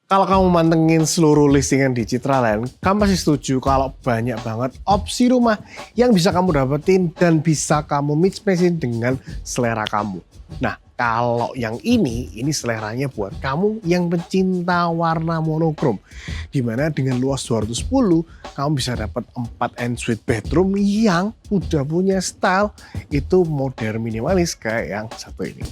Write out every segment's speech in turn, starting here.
Kalau kamu mantengin seluruh listingan di Citraland, kamu pasti setuju kalau banyak banget opsi rumah yang bisa kamu dapetin dan bisa kamu mix-matchin dengan selera kamu. Nah, kalau yang ini seleranya buat kamu yang pecinta warna monokrom. Dimana dengan luas 210, kamu bisa dapat 4 ensuite bedroom yang udah punya style itu modern minimalis kayak yang satu ini.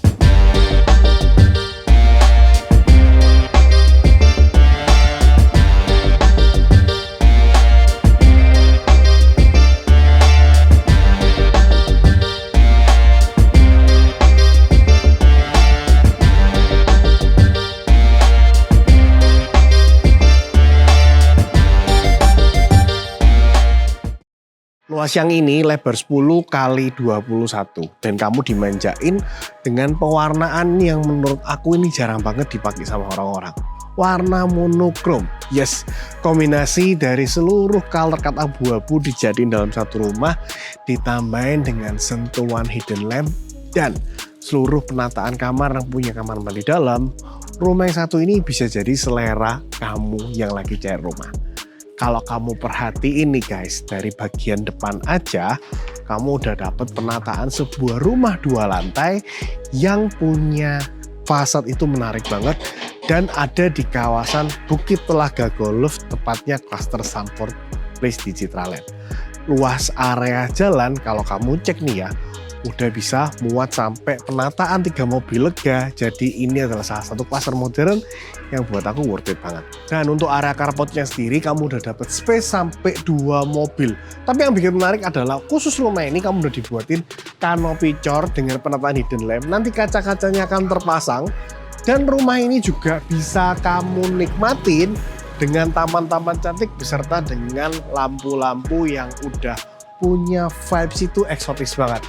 Luas yang ini lebar 10 kali 21 dan kamu dimanjain dengan pewarnaan yang menurut aku ini jarang banget dipakai sama orang-orang. Warna monokrom. Yes, kombinasi dari seluruh color cut abu-abu dijadiin dalam satu rumah ditambahin dengan sentuhan hidden lamp dan seluruh penataan kamar yang punya kamar mandi dalam. Rumah yang satu ini bisa jadi selera kamu yang lagi cari rumah. Kalau kamu perhatiin nih guys, dari bagian depan aja, kamu udah dapet penataan sebuah rumah 2 lantai yang punya fasad itu menarik banget dan ada di kawasan Bukit Telaga Golf, tepatnya klaster Sunport Place di Citraland. Luas area jalan kalau kamu cek nih ya, udah bisa muat sampai penataan 3 mobil lega. Jadi ini adalah salah satu klaster modern yang buat aku worth it banget. Dan untuk area carportnya sendiri kamu udah dapat space sampai 2 mobil. Tapi yang bikin menarik adalah khusus rumah ini kamu udah dibuatin kanopi cor dengan penataan hidden lamp. Nanti kaca-kacanya akan terpasang dan rumah ini juga bisa kamu nikmatin dengan taman-taman cantik beserta dengan lampu-lampu yang udah punya vibes itu eksotis banget.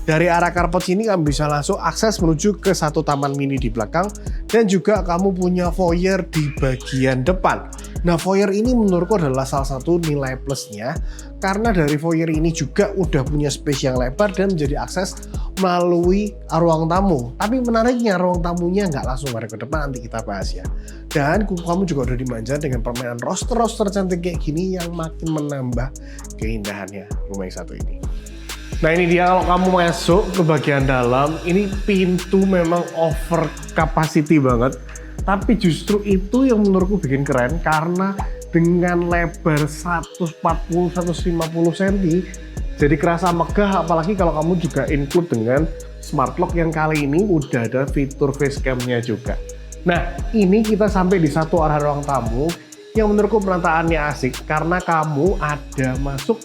Dari arah carport sini kamu bisa langsung akses menuju ke satu taman mini di belakang dan juga kamu punya foyer di bagian depan. Nah, foyer ini menurutku adalah salah satu nilai plusnya karena dari foyer ini juga udah punya space yang lebar dan menjadi akses melalui ruang tamu. Tapi menariknya ruang tamunya nggak langsung ada ke depan, nanti kita bahas ya. Dan kamu juga udah dimanja dengan permainan roster-roster cantik kayak gini yang makin menambah keindahannya rumah yang satu ini. Nah, ini dia kalau kamu masuk ke bagian dalam, ini pintu memang over capacity banget. Tapi justru itu yang menurutku bikin keren karena dengan lebar 140-150 cm jadi kerasa megah, apalagi kalau kamu juga include dengan smart lock yang kali ini udah ada fitur face cam-nya juga. Nah, ini kita sampai di satu arah ruang tamu yang menurutku penataannya asik karena kamu ada masuk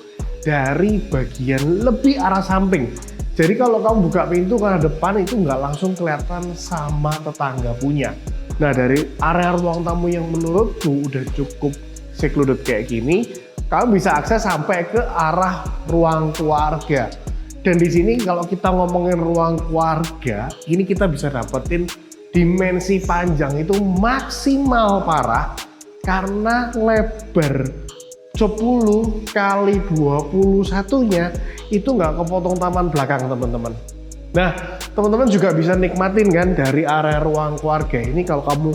dari bagian lebih arah samping. Jadi kalau kamu buka pintu ke arah depan itu nggak langsung kelihatan sama tetangga punya. Nah, dari area ruang tamu yang menurutku udah cukup secluded kayak gini, kamu bisa akses sampai ke arah ruang keluarga. Dan di sini kalau kita ngomongin ruang keluarga, ini kita bisa dapetin dimensi panjang itu maksimal parah karena lebar 10 kali 21-nya itu nggak kepotong taman belakang teman-teman. Nah, teman-teman juga bisa nikmatin kan dari area ruang keluarga ini. Kalau kamu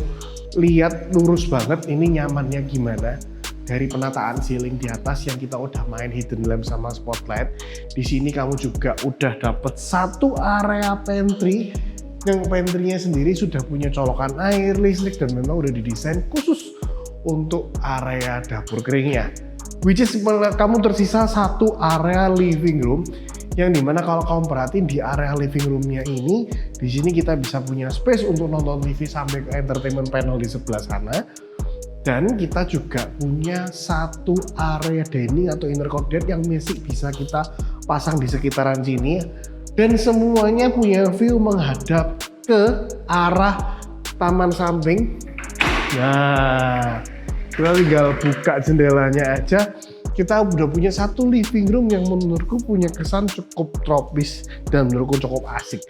lihat lurus banget, ini nyamannya gimana. Dari penataan ceiling di atas yang kita udah main hidden lamp sama spotlight. Di sini kamu juga udah dapet satu area pantry. Yang pantry-nya sendiri sudah punya colokan air, listrik, dan memang udah didesain khusus untuk area dapur keringnya. Which is kamu tersisa satu area living room yang dimana kalau kamu perhatiin di area living roomnya ini, di sini kita bisa punya space untuk nonton TV sampai ke entertainment panel di sebelah sana. Dan kita juga punya satu area dining atau inner courtyard yang masih bisa kita pasang di sekitaran sini. Dan semuanya punya view menghadap ke arah taman samping. Nah, kita tinggal buka jendelanya aja, kita udah punya satu living room yang menurutku punya kesan cukup tropis dan menurutku cukup asik.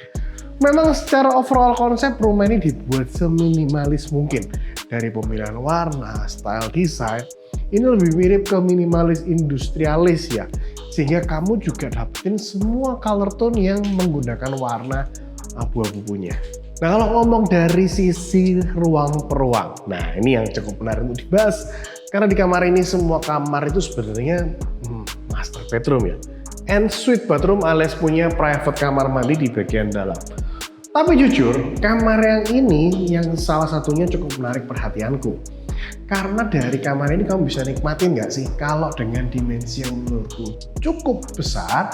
Memang secara overall konsep rumah ini dibuat seminimalis mungkin. Dari pemilihan warna, style design, ini lebih mirip ke minimalis industrialis ya. Sehingga kamu juga dapetin semua color tone yang menggunakan warna abu-abu punya. Nah kalau ngomong dari sisi ruang per ruang, nah ini yang cukup menarik untuk dibahas. Karena di kamar ini semua kamar itu sebenarnya master bedroom ya. Ensuite bathroom alias punya private kamar mandi di bagian dalam. Tapi jujur, kamar yang ini yang salah satunya cukup menarik perhatianku. Karena dari kamar ini kamu bisa nikmatin nggak sih? Kalau dengan dimensi yang menurutku cukup besar,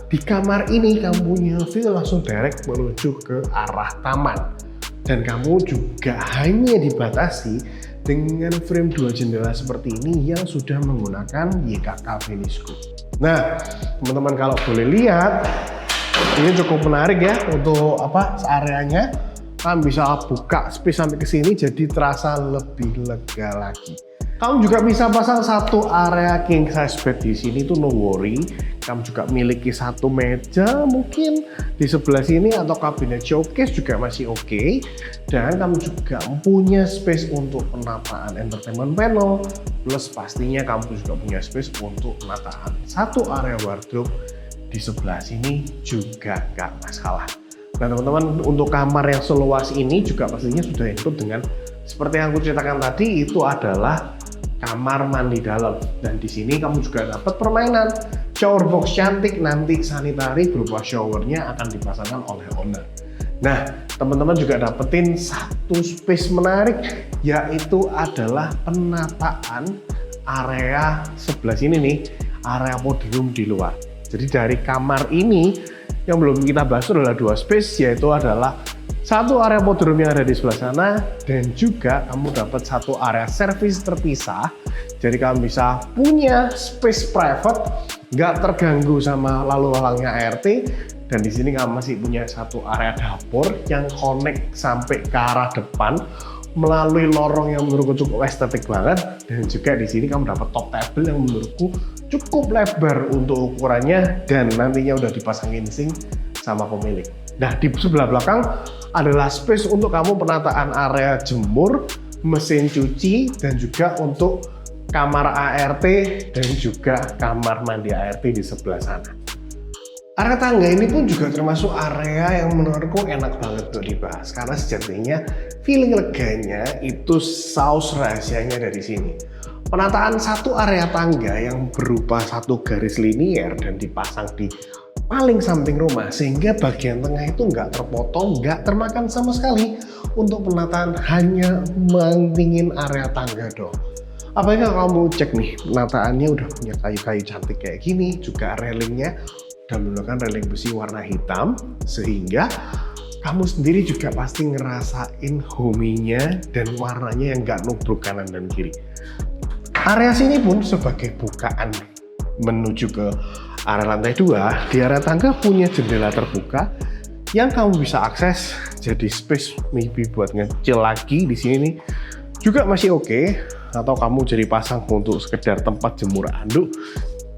di kamar ini kamu punya view langsung direct menuju ke arah taman. Dan kamu juga hanya dibatasi dengan frame 2 jendela seperti ini yang sudah menggunakan YKK Fenisco. Nah, teman-teman kalau boleh lihat, ini cukup menarik ya untuk areanya. Kamu bisa buka space sampai ke sini jadi terasa lebih lega lagi. Kamu juga bisa pasang satu area king size bed di sini tuh no worry. Kamu juga miliki satu meja mungkin di sebelah sini atau kabinet showcase juga masih oke. Dan kamu juga punya space untuk penataan entertainment panel. Plus pastinya kamu juga punya space untuk penataan satu area wardrobe di sebelah sini juga gak masalah. Nah teman-teman, untuk kamar yang seluas ini juga pastinya sudah include dengan seperti yang aku ceritakan tadi, itu adalah kamar mandi dalam. Dan di sini kamu juga dapat permainan shower box cantik, nanti sanitary berupa showernya akan dipasangkan oleh owner. Nah teman-teman juga dapetin satu space menarik, yaitu adalah penataan area sebelah sini nih, area podium di luar. Jadi dari kamar ini yang belum kita bahas adalah dua space, yaitu adalah satu area podium yang ada di sebelah sana dan juga kamu dapat satu area service terpisah. Jadi kamu bisa punya space private, nggak terganggu sama lalu lalangnya ART. Dan di sini kamu masih punya satu area dapur yang connect sampai ke arah depan melalui lorong yang menurutku cukup estetik banget. Dan juga di sini kamu dapat top table yang menurutku cukup lebar untuk ukurannya dan nantinya udah dipasangin sink sama pemilik. Nah di sebelah belakang adalah space untuk kamu penataan area jemur, mesin cuci, dan juga untuk kamar ART dan juga kamar mandi ART di sebelah sana. Area tangga ini pun juga termasuk area yang menurutku enak banget untuk dibahas karena sejatinya feeling leganya itu saus rahasianya dari sini. Penataan satu area tangga yang berupa satu garis linier dan dipasang di paling samping rumah sehingga bagian tengah itu nggak terpotong, nggak termakan sama sekali untuk penataan hanya mentingin area tangga doang. Apalagi kalau kamu cek nih, penataannya udah punya kayu-kayu cantik kayak gini, juga railingnya udah menggunakan railing besi warna hitam sehingga kamu sendiri juga pasti ngerasain hominya dan warnanya yang nggak nubruk kanan dan kiri. Area sini pun sebagai bukaan menuju ke area lantai 2, di area tangga punya jendela terbuka yang kamu bisa akses jadi space maybe buat ngecil lagi di sini nih juga masih oke, atau kamu jadi pasang untuk sekedar tempat jemur anduk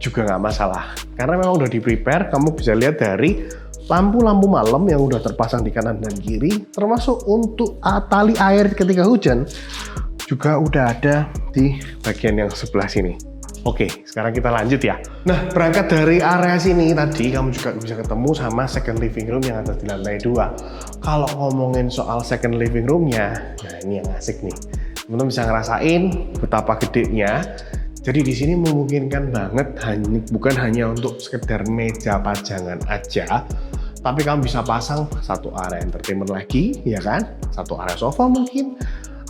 juga nggak masalah karena memang udah di prepare. Kamu bisa lihat dari lampu-lampu malam yang udah terpasang di kanan dan kiri, termasuk untuk tali air ketika hujan juga udah ada di bagian yang sebelah sini. Oke, sekarang kita lanjut ya. Nah, berangkat dari area sini tadi, kamu juga bisa ketemu sama second living room yang ada di lantai 2. Kalau ngomongin soal second living roomnya, nah ini yang asik nih. Teman-teman bisa ngerasain betapa gedenya. Jadi di sini memungkinkan banget, bukan hanya untuk sekedar meja pajangan aja, tapi kamu bisa pasang satu area entertainment lagi, ya kan? Satu area sofa mungkin.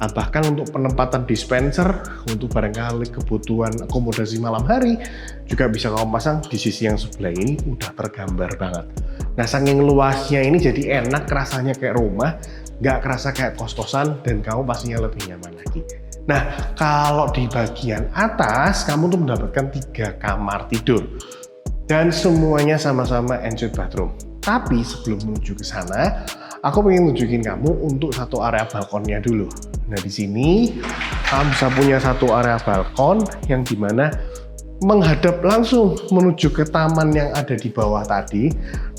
Bahkan untuk penempatan dispenser untuk barangkali kebutuhan akomodasi malam hari juga bisa kamu pasang di sisi yang sebelah ini, udah tergambar banget. Nah saking luasnya ini jadi enak, rasanya kayak rumah, nggak kerasa kayak kos-kosan dan kamu pastinya lebih nyaman lagi. Nah kalau di bagian atas kamu tuh mendapatkan 3 kamar tidur dan semuanya sama-sama ensuite bathroom. Tapi sebelum menuju ke sana, aku pengen tunjukin kamu untuk satu area balkonnya dulu. Nah di sini kamu bisa punya satu area balkon yang dimana menghadap langsung menuju ke taman yang ada di bawah tadi.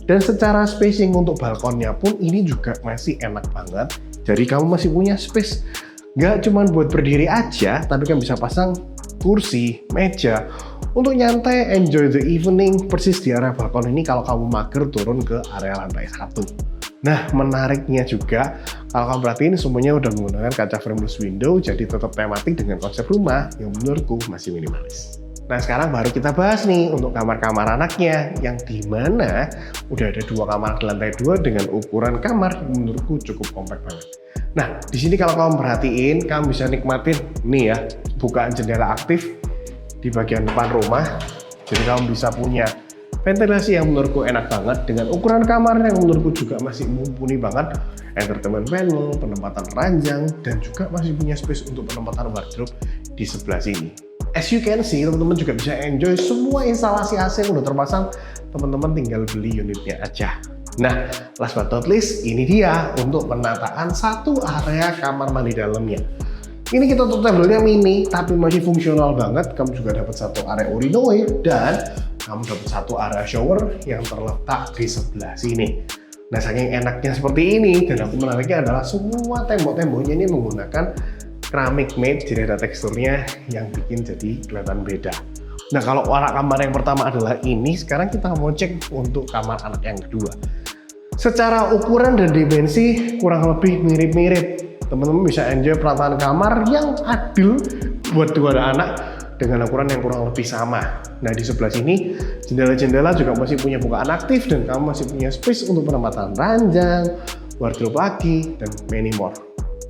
Dan secara spacing untuk balkonnya pun ini juga masih enak banget. Jadi kamu masih punya space, nggak cuma buat berdiri aja, tapi kan bisa pasang kursi, meja untuk nyantai, enjoy the evening persis di area balkon ini kalau kamu mager turun ke area lantai 1. Nah, menariknya juga, kalau kamu perhatiin semuanya udah menggunakan kaca frameless window, jadi tetap tematik dengan konsep rumah yang menurutku masih minimalis. Nah, sekarang baru kita bahas nih untuk kamar-kamar anaknya, yang dimana udah ada 2 kamar di lantai 2 dengan ukuran kamar yang menurutku cukup kompak banget. Nah, di sini kalau kamu perhatiin, kamu bisa nikmatin nih ya, bukaan jendela aktif di bagian depan rumah. Jadi kamu bisa punya ventilasi yang menurutku enak banget dengan ukuran kamar yang menurutku juga masih mumpuni banget. Entertainment panel, penempatan ranjang, dan juga masih punya space untuk penempatan wardrobe di sebelah sini. As you can see, teman-teman juga bisa enjoy semua instalasi AC yang udah terpasang. Teman-teman tinggal beli unitnya aja. Nah, last but not least, ini dia untuk penataan satu area kamar mandi dalamnya. Ini kita tutup tabelnya mini, tapi masih fungsional banget. Kamu juga dapat satu area urinoir dan kamu dapat satu area shower yang terletak di sebelah sini. Nah, saking enaknya seperti ini, dan aku menariknya adalah semua tembok-temboknya ini menggunakan keramik matte, jadi ada teksturnya yang bikin jadi kelihatan beda. Nah, kalau warna kamar yang pertama adalah ini, sekarang kita mau cek untuk kamar anak yang kedua. Secara ukuran dan dimensi kurang lebih mirip-mirip. Teman-teman bisa enjoy penataan kamar yang adil buat 2 anak dengan ukuran yang kurang lebih sama. Nah, di sebelah sini jendela-jendela juga masih punya bukaan aktif dan kamu masih punya space untuk penempatan ranjang, wardrobe lagi, dan many more.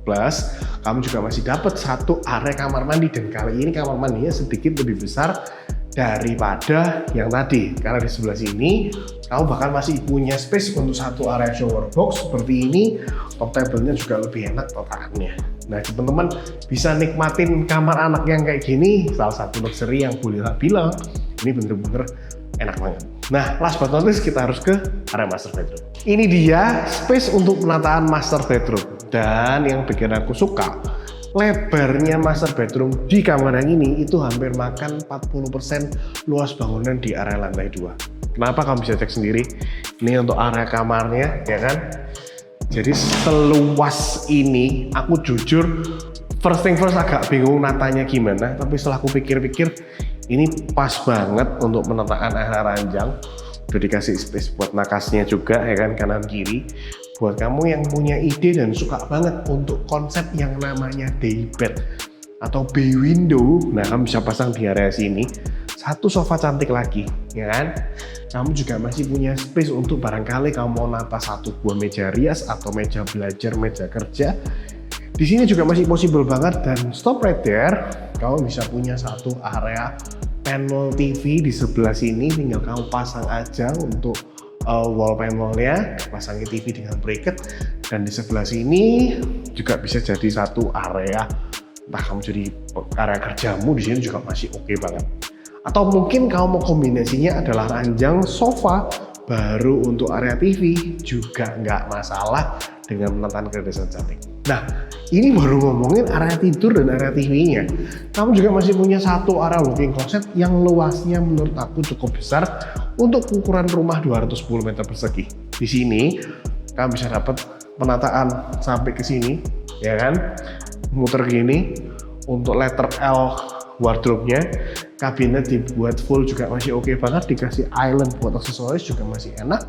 Plus, kamu juga masih dapat satu area kamar mandi, dan kali ini kamar mandinya sedikit lebih besar daripada yang tadi. Karena di sebelah sini, kamu bahkan masih punya space untuk satu area shower box seperti ini. Top table-nya juga lebih enak tatakannya. Nah, teman-teman bisa nikmatin kamar anak yang kayak gini, salah satu luxury yang boleh bilang ini bener-bener enak banget. Nah, last but not least, kita harus ke area master bedroom. Ini dia space untuk penataan master bedroom. Dan yang bikin aku suka, lebarnya master bedroom di kamar yang ini itu hampir makan 40% luas bangunan di area lantai 2. Kenapa? Kamu bisa cek sendiri. Ini untuk area kamarnya, ya kan? Jadi seluas ini, aku jujur first thing first agak bingung natanya gimana, tapi setelah aku pikir-pikir, ini pas banget untuk penataan area ranjang. Udah dikasih space buat nakasnya juga, ya kan, kanan kiri. Buat kamu yang punya ide dan suka banget untuk konsep yang namanya day bed atau bay window, nah kamu bisa pasang di area sini. Satu sofa cantik lagi, ya kan? Kamu juga masih punya space untuk barangkali kamu mau nata satu buah meja rias atau meja belajar, meja kerja. Di sini juga masih possible banget, dan stop right there. Kamu bisa punya satu area panel TV di sebelah sini, tinggal kamu pasang aja untuk wall panelnya, pasangi TV dengan bracket, dan di sebelah sini juga bisa jadi satu area, entah kamu jadi area kerjamu di sini juga masih oke banget. Atau mungkin kamu mau kombinasinya adalah ranjang sofa baru untuk area TV, juga nggak masalah dengan penataan kedesain cantik. Nah, ini baru ngomongin area tidur dan area TV-nya. Kamu juga masih punya satu area walk-in closet yang luasnya menurut aku cukup besar untuk ukuran rumah 210 meter persegi. Di sini kamu bisa dapat penataan sampai ke sini, ya kan? Muter gini untuk letter L wardrobe-nya. Kabinet dibuat full juga masih oke banget, dikasih island buat aksesoris juga masih enak.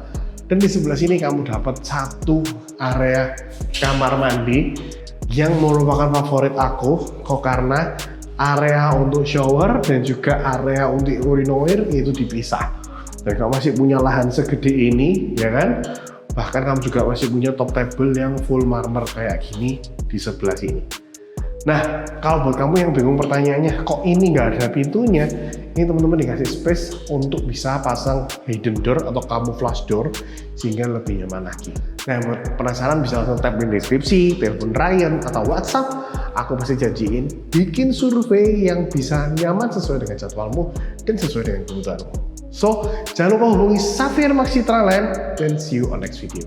Dan di sebelah sini kamu dapat satu area kamar mandi yang merupakan favorit aku, kok karena area untuk shower dan juga area untuk urinoir itu dipisah. Dan kamu masih punya lahan segede ini, ya kan? Bahkan kamu juga masih punya top table yang full marmer kayak gini di sebelah sini. Nah, kalau buat kamu yang bingung pertanyaannya, kok ini nggak ada pintunya? Ini teman-teman dikasih space untuk bisa pasang hidden door atau camouflage door sehingga lebih nyaman lagi. Nah, buat penasaran bisa langsung tap di deskripsi, telepon Ryan atau WhatsApp. Aku pasti janjiin bikin survei yang bisa nyaman sesuai dengan jadwalmu dan sesuai dengan kebutuhanmu. So, jangan lupa hubungi Safir Maxitraland dan see you on next video.